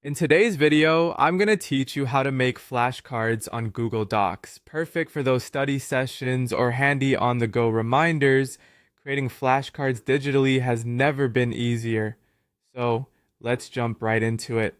In today's video, I'm going to teach you how to make flashcards on Google Docs. Perfect for those study sessions or handy on-the-go reminders. Creating flashcards digitally has never been easier. So let's jump right into it.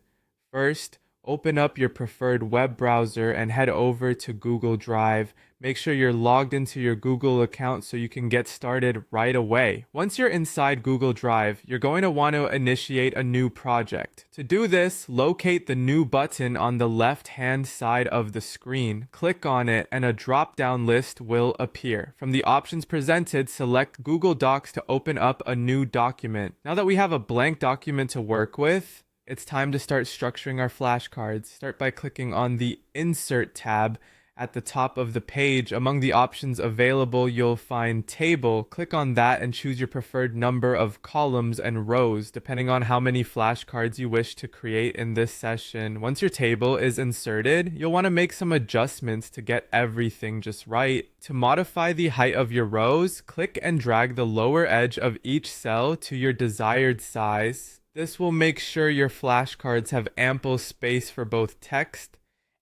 First, open up your preferred web browser and head over to Google Drive. Make sure you're logged into your Google account so you can get started right away. Once you're inside Google Drive, you're going to want to initiate a new project. To do this, locate the New button on the left-hand side of the screen. Click on it and a drop-down list will appear. From the options presented, select Google Docs to open up a new document. Now that we have a blank document to work with, it's time to start structuring our flashcards. Start by clicking on the Insert tab at the top of the page. Among the options available, you'll find Table. Click on that and choose your preferred number of columns and rows, depending on how many flashcards you wish to create in this session. Once your table is inserted, you'll want to make some adjustments to get everything just right. To modify the height of your rows, click and drag the lower edge of each cell to your desired size. This will make sure your flashcards have ample space for both text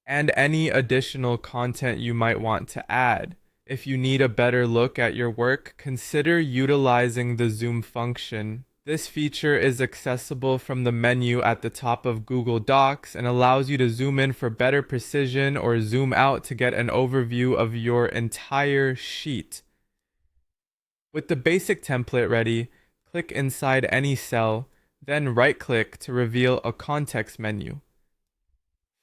and any additional content you might want to add. If you need a better look at your work, consider utilizing the zoom function. This feature is accessible from the menu at the top of Google Docs and allows you to zoom in for better precision or zoom out to get an overview of your entire sheet. With the basic template ready, click inside any cell, then right-click to reveal a context menu.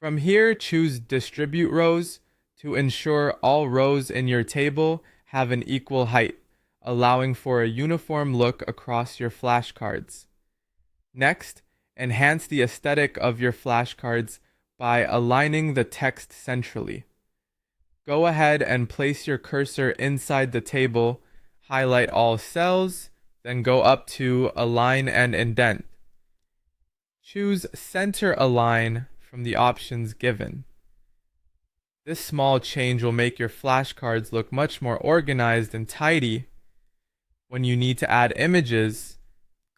From here, choose Distribute Rows to ensure all rows in your table have an equal height, allowing for a uniform look across your flashcards. Next, enhance the aesthetic of your flashcards by aligning the text centrally. Go ahead and place your cursor inside the table, highlight all cells, then go up to Align and Indent. Choose Center Align from the options given. This small change will make your flashcards look much more organized and tidy. When you need to add images,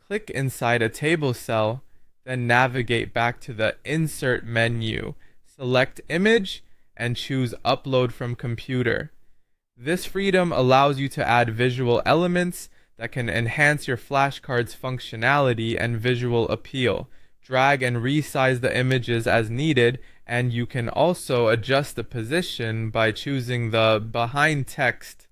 click inside a table cell, then navigate back to the Insert menu. Select Image and choose Upload from Computer. This freedom allows you to add visual elements that can enhance your flashcards' functionality and visual appeal. Drag and resize the images as needed, and you can also adjust the position by choosing the Behind Text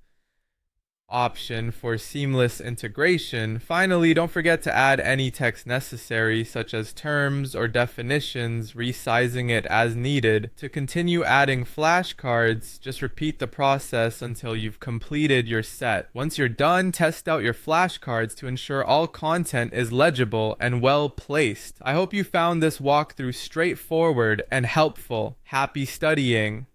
option for seamless integration. Finally, don't forget to add any text necessary, such as terms or definitions, resizing it as needed. To continue adding flashcards, just repeat the process until you've completed your set. Once you're done, test out your flashcards to ensure all content is legible and well placed. I hope you found this walkthrough straightforward and helpful. Happy studying!